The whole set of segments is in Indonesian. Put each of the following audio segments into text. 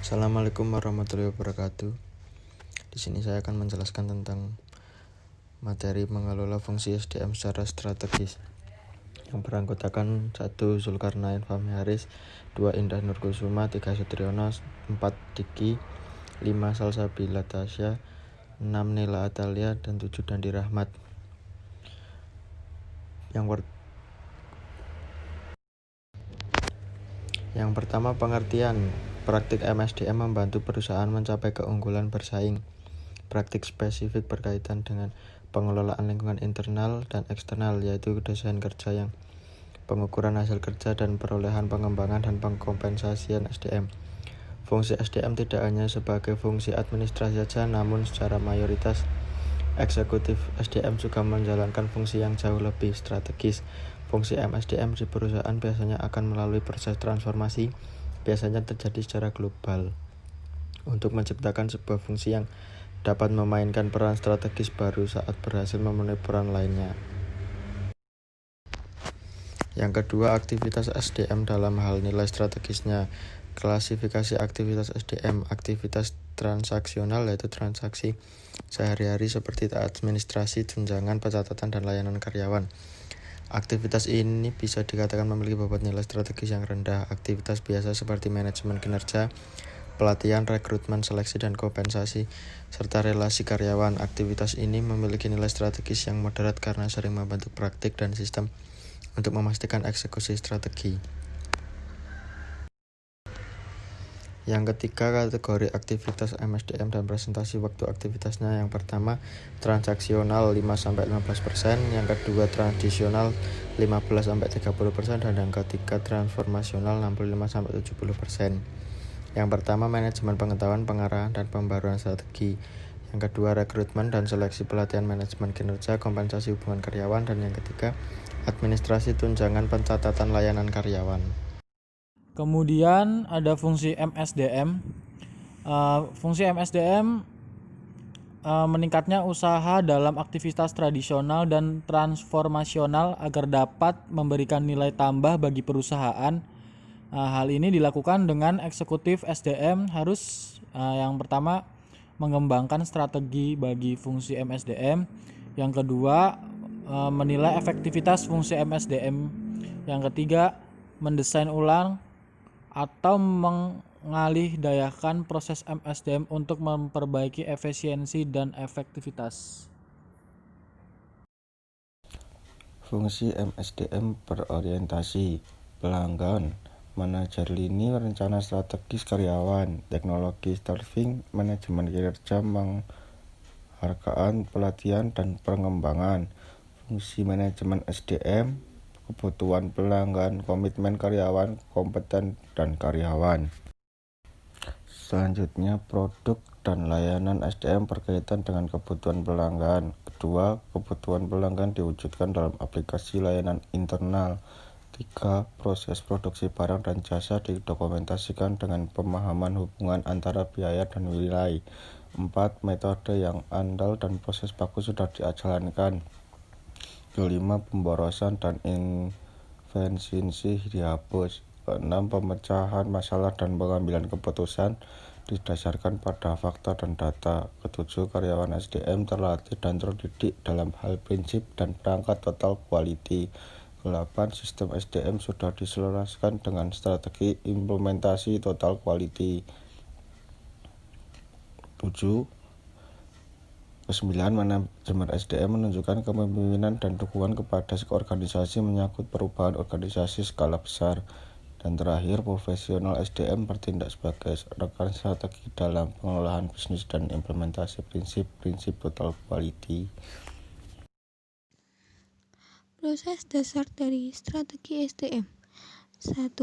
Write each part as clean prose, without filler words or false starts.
Assalamualaikum warahmatullahi wabarakatuh. Di sini saya akan menjelaskan tentang materi mengelola fungsi SDM secara strategis yang beranggotakan 1. Zulkarnain Fahmi Haris, 2. Indah Nurkusuma, 3. Sutriyono, 4. Diki, 5. Salsabila Tasya, 6. Nela Atalia, dan 7. Dandi Rahmat. Yang pertama, pengertian. Praktik MSDM membantu perusahaan mencapai keunggulan bersaing. Praktik spesifik berkaitan dengan pengelolaan lingkungan internal dan eksternal, yaitu desain kerja yang pengukuran hasil kerja dan perolehan pengembangan dan pengkompensasian SDM. Fungsi SDM tidak hanya sebagai fungsi administrasi saja, namun secara mayoritas eksekutif SDM juga menjalankan fungsi yang jauh lebih strategis. Fungsi MSDM di perusahaan biasanya akan melalui proses transformasi, biasanya terjadi secara global, untuk menciptakan sebuah fungsi yang dapat memainkan peran strategis baru saat berhasil memenuhi peran lainnya. Yang kedua, aktivitas SDM dalam hal nilai strategisnya. Klasifikasi aktivitas SDM. Aktivitas transaksional yaitu transaksi sehari-hari seperti administrasi, tunjangan, pencatatan, dan layanan karyawan. Aktivitas ini bisa dikatakan memiliki bobot nilai strategis yang rendah. Aktivitas biasa seperti manajemen kinerja, pelatihan, rekrutmen, seleksi, dan kompensasi, serta relasi karyawan. Aktivitas ini memiliki nilai strategis yang moderat karena sering membantu praktik dan sistem untuk memastikan eksekusi strategi. Yang ketiga, kategori aktivitas MSDM dan presentasi waktu aktivitasnya. Yang pertama, transaksional 5-15%, yang kedua tradisional 15-30%, dan yang ketiga transformasional 65-70%. Yang pertama, manajemen pengetahuan, pengarahan, dan pembaruan strategi. Yang kedua, rekrutmen dan seleksi pelatihan manajemen kinerja, kompensasi hubungan karyawan, dan yang ketiga, administrasi tunjangan, pencatatan layanan karyawan. Kemudian ada fungsi MSDM. Fungsi MSDM meningkatnya usaha dalam aktivitas tradisional dan transformasional agar dapat memberikan nilai tambah bagi perusahaan. Hal ini dilakukan dengan eksekutif SDM harus yang pertama mengembangkan strategi bagi fungsi MSDM. Yang kedua, menilai efektivitas fungsi MSDM. Yang ketiga, mendesain ulang atau mengalihdayakan proses MSDM untuk memperbaiki efisiensi dan efektivitas. Fungsi MSDM berorientasi pelanggan, manajer lini, rencana strategis karyawan, teknologi staffing, manajemen kinerja, penghargaan, pelatihan, dan pengembangan. Fungsi manajemen SDM, kebutuhan pelanggan, komitmen karyawan, kompeten, dan karyawan. Selanjutnya, produk dan layanan SDM berkaitan dengan kebutuhan pelanggan. Kedua, kebutuhan pelanggan diwujudkan dalam aplikasi layanan internal. 3. Proses produksi barang dan jasa didokumentasikan dengan pemahaman hubungan antara biaya dan nilai. 4. Metode yang andal dan proses baku sudah dijalankan. 5. Pemborosan dan efisiensi dihapus. 6. Pemecahan masalah dan pengambilan keputusan didasarkan pada fakta dan data. 7. Karyawan SDM terlatih dan terdidik dalam hal prinsip dan perangkat total quality. 8. Sistem SDM sudah diselaraskan dengan strategi implementasi total quality. 9. Manajemen SDM menunjukkan kepemimpinan dan dukungan kepada organisasi menyangkut perubahan organisasi skala besar. Dan terakhir, profesional SDM bertindak sebagai rekan strategi dalam pengelolaan bisnis dan implementasi prinsip-prinsip total quality. Proses dasar dari strategi SDM. 1.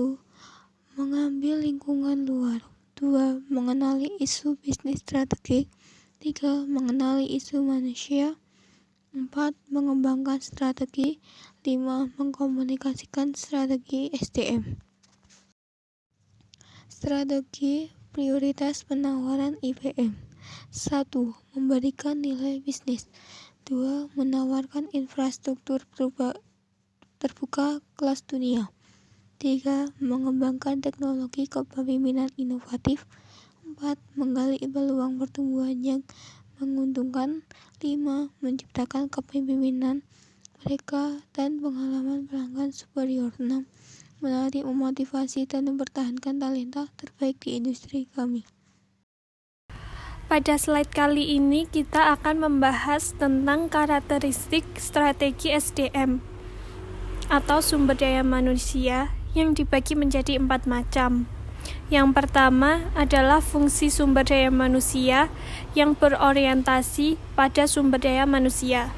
Mengambil lingkungan luar. 2. Mengenali isu bisnis strategi. 3. Mengenali isu manusia. 4. Mengembangkan strategi. 5. Mengkomunikasikan strategi SDM. Strategi prioritas penawaran IPM. 1. Memberikan nilai bisnis. 2. Menawarkan infrastruktur terbuka kelas dunia. 3. Mengembangkan teknologi kepemimpinan inovatif. 4. Menggali peluang pertumbuhan yang menguntungkan. 5. Menciptakan kepemimpinan mereka dan pengalaman pelanggan superior. 6. Melatih, memotivasi, dan mempertahankan talenta terbaik di industri kami. Pada slide kali ini kita akan membahas tentang karakteristik strategi SDM atau sumber daya manusia yang dibagi menjadi 4 macam. Yang pertama adalah fungsi sumber daya manusia yang berorientasi pada sumber daya manusia.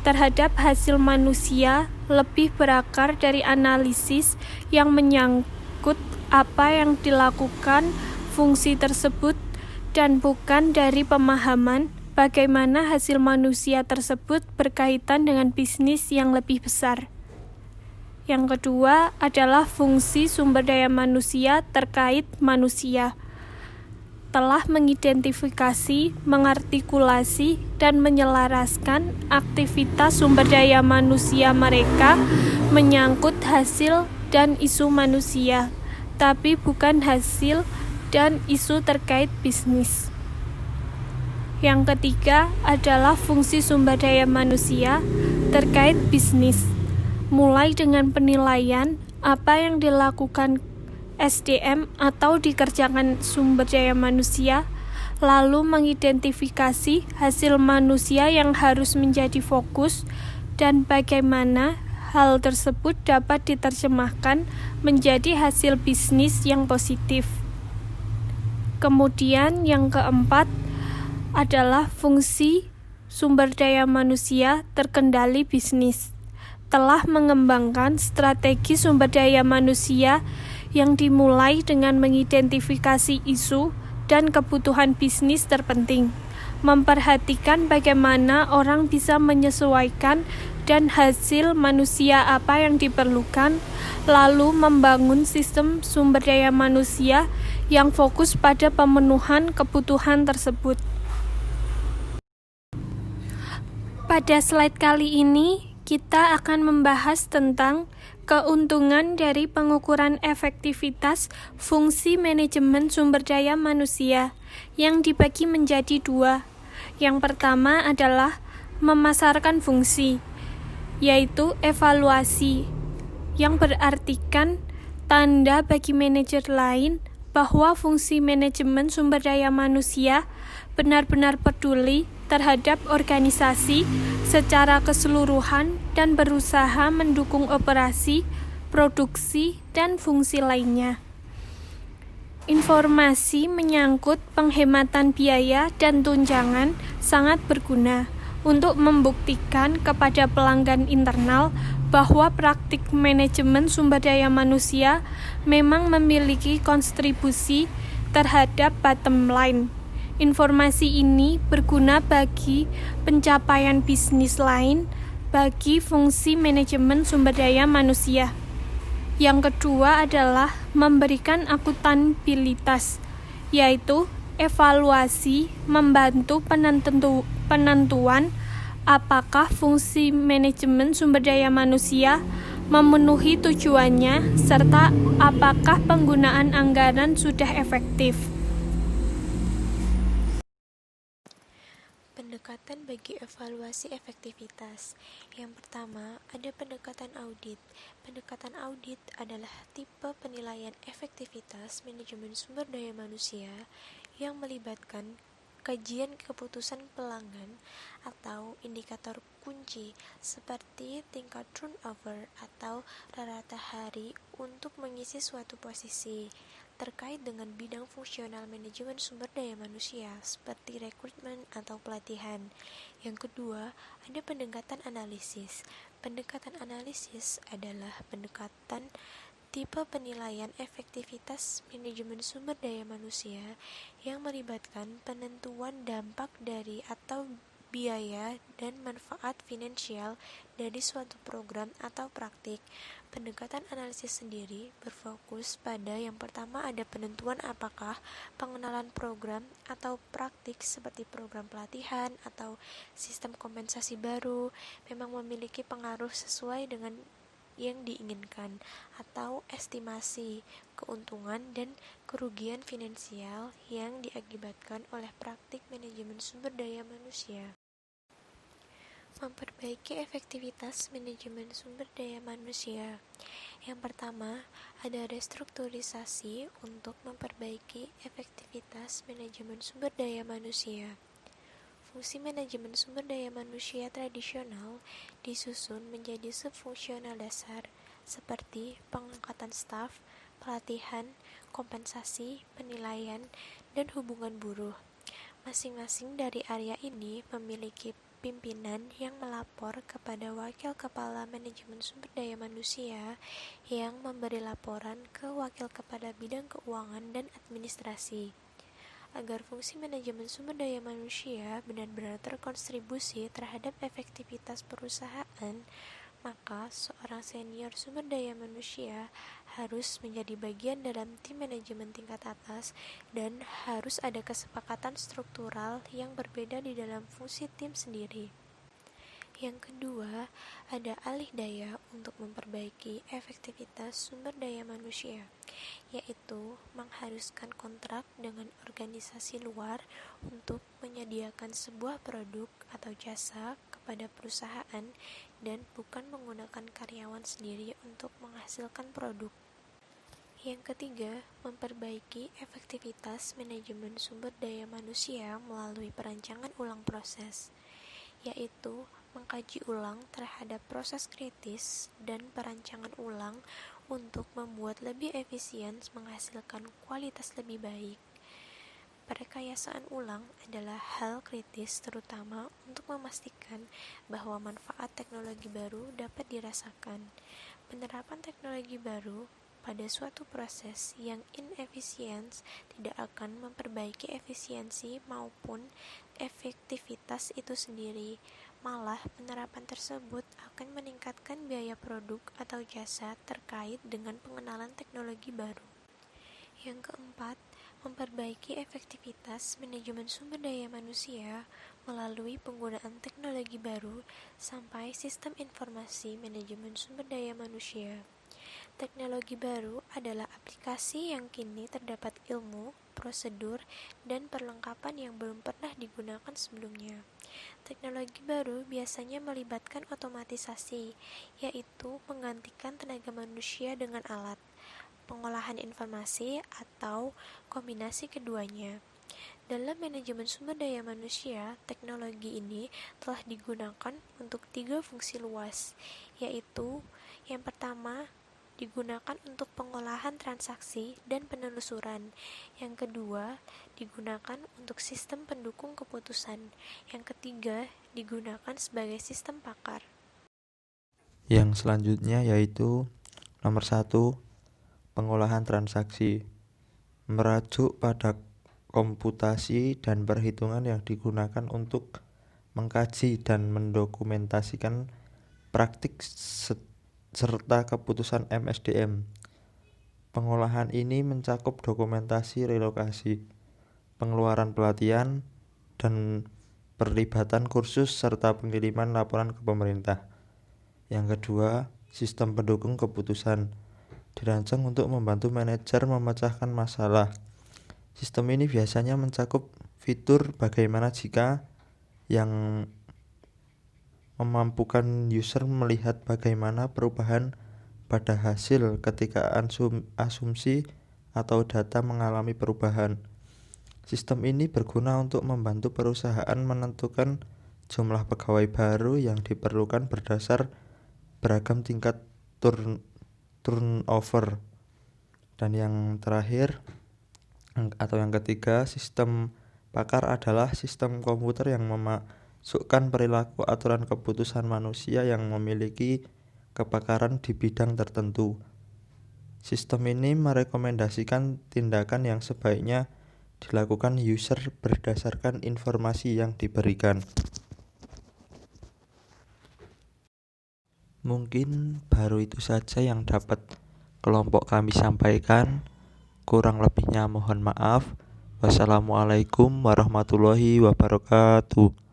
Terhadap hasil manusia lebih berakar dari analisis yang menyangkut apa yang dilakukan fungsi tersebut dan bukan dari pemahaman bagaimana hasil manusia tersebut berkaitan dengan bisnis yang lebih besar. Yang kedua adalah fungsi sumber daya manusia terkait manusia. Telah mengidentifikasi, mengartikulasi, dan menyelaraskan aktivitas sumber daya manusia mereka menyangkut hasil dan isu manusia, tapi bukan hasil dan isu terkait bisnis. Yang ketiga adalah fungsi sumber daya manusia terkait bisnis, mulai dengan penilaian apa yang dilakukan SDM atau dikerjakan sumber daya manusia, lalu mengidentifikasi hasil manusia yang harus menjadi fokus dan bagaimana hal tersebut dapat diterjemahkan menjadi hasil bisnis yang positif. Kemudian yang keempat adalah fungsi sumber daya manusia terkendali bisnis. Telah mengembangkan strategi sumber daya manusia yang dimulai dengan mengidentifikasi isu dan kebutuhan bisnis terpenting, memperhatikan bagaimana orang bisa menyesuaikan dan hasil manusia apa yang diperlukan, lalu membangun sistem sumber daya manusia yang fokus pada pemenuhan kebutuhan tersebut. Pada slide kali ini, kita akan membahas tentang keuntungan dari pengukuran efektivitas fungsi manajemen sumber daya manusia yang dibagi menjadi 2. Yang pertama adalah memasarkan fungsi, yaitu evaluasi, yang berartikan tanda bagi manajer lain bahwa fungsi manajemen sumber daya manusia benar-benar peduli terhadap organisasi secara keseluruhan dan berusaha mendukung operasi, produksi, dan fungsi lainnya. Informasi menyangkut penghematan biaya dan tunjangan sangat berguna untuk membuktikan kepada pelanggan internal bahwa praktik manajemen sumber daya manusia memang memiliki kontribusi terhadap bottom line. Informasi ini berguna bagi pencapaian bisnis lain bagi fungsi manajemen sumber daya manusia. Yang kedua adalah memberikan akuntabilitas, yaitu evaluasi membantu penentuan apakah fungsi manajemen sumber daya manusia memenuhi tujuannya serta apakah penggunaan anggaran sudah efektif. Pendekatan bagi evaluasi efektivitas. Yang pertama, ada pendekatan audit. Pendekatan audit adalah tipe penilaian efektivitas manajemen sumber daya manusia yang melibatkan kajian keputusan pelanggan atau indikator kunci seperti tingkat turnover atau rata hari untuk mengisi suatu posisi. Terkait dengan bidang fungsional manajemen sumber daya manusia seperti rekrutmen atau pelatihan. Yang kedua, ada pendekatan analisis. Pendekatan analisis adalah pendekatan tipe penilaian efektivitas manajemen sumber daya manusia yang melibatkan penentuan dampak dari atau biaya dan manfaat finansial dari suatu program atau praktik. Pendekatan analisis sendiri berfokus pada yang pertama ada penentuan apakah pengenalan program atau praktik seperti program pelatihan atau sistem kompensasi baru memang memiliki pengaruh sesuai dengan yang diinginkan atau estimasi keuntungan dan kerugian finansial yang diakibatkan oleh praktik manajemen sumber daya manusia. Memperbaiki efektivitas manajemen sumber daya manusia. Yang pertama, ada restrukturisasi untuk memperbaiki efektivitas manajemen sumber daya manusia. Fungsi manajemen sumber daya manusia tradisional disusun menjadi subfungsional dasar seperti pengangkatan staf, pelatihan, kompensasi, penilaian, dan hubungan buruh. Masing-masing dari area ini memiliki pimpinan yang melapor kepada wakil kepala manajemen sumber daya manusia yang memberi laporan ke wakil kepala bidang keuangan dan administrasi. Agar fungsi manajemen sumber daya manusia benar-benar terkontribusi terhadap efektivitas perusahaan, maka seorang senior sumber daya manusia harus menjadi bagian dalam tim manajemen tingkat atas dan harus ada kesepakatan struktural yang berbeda di dalam fungsi tim sendiri. Yang kedua, ada alih daya untuk memperbaiki efektivitas sumber daya manusia, yaitu mengharuskan kontrak dengan organisasi luar untuk menyediakan sebuah produk atau jasa kepada perusahaan dan bukan menggunakan karyawan sendiri untuk menghasilkan produk. Yang ketiga, memperbaiki efektivitas manajemen sumber daya manusia melalui perancangan ulang proses, yaitu mengkaji ulang terhadap proses kritis dan perancangan ulang untuk membuat lebih efisien menghasilkan kualitas lebih baik. Perekayasaan ulang adalah hal kritis terutama untuk memastikan bahwa manfaat teknologi baru dapat dirasakan. Penerapan teknologi baru pada suatu proses yang inefisien tidak akan memperbaiki efisiensi maupun efektivitas itu sendiri. Malah, penerapan tersebut akan meningkatkan biaya produk atau jasa terkait dengan pengenalan teknologi baru. Yang keempat, memperbaiki efektivitas manajemen sumber daya manusia melalui penggunaan teknologi baru sampai sistem informasi manajemen sumber daya manusia. Teknologi baru adalah aplikasi yang kini terdapat ilmu, prosedur, dan perlengkapan yang belum pernah digunakan sebelumnya. Teknologi baru biasanya melibatkan otomatisasi, yaitu menggantikan tenaga manusia dengan alat, pengolahan informasi, atau kombinasi keduanya. Dalam manajemen sumber daya manusia, teknologi ini telah digunakan untuk 3 fungsi luas, yaitu yang pertama, digunakan untuk pengolahan transaksi dan penelusuran. Yang kedua, digunakan untuk sistem pendukung keputusan. Yang ketiga, digunakan sebagai sistem pakar. Yang selanjutnya yaitu nomor 1, pengolahan transaksi. Merujuk pada komputasi dan perhitungan yang digunakan untuk mengkaji dan mendokumentasikan praktik serta keputusan MSDM. Pengolahan ini mencakup dokumentasi relokasi, pengeluaran pelatihan, dan perlibatan kursus serta pengiriman laporan ke pemerintah. Yang kedua, sistem pendukung keputusan dirancang untuk membantu manajer memecahkan masalah. Sistem ini biasanya mencakup fitur bagaimana jika yang memampukan user melihat bagaimana perubahan pada hasil ketika asumsi atau data mengalami perubahan. Sistem ini berguna untuk membantu perusahaan menentukan jumlah pegawai baru yang diperlukan berdasar beragam tingkat turnover. Dan yang terakhir atau yang ketiga, sistem pakar adalah sistem komputer yang memasukkan perilaku aturan keputusan manusia yang memiliki kepakaran di bidang tertentu. Sistem ini merekomendasikan tindakan yang sebaiknya dilakukan user berdasarkan informasi yang diberikan. Mungkin baru itu saja yang dapat kelompok kami sampaikan. Kurang lebihnya mohon maaf. Wassalamualaikum warahmatullahi wabarakatuh.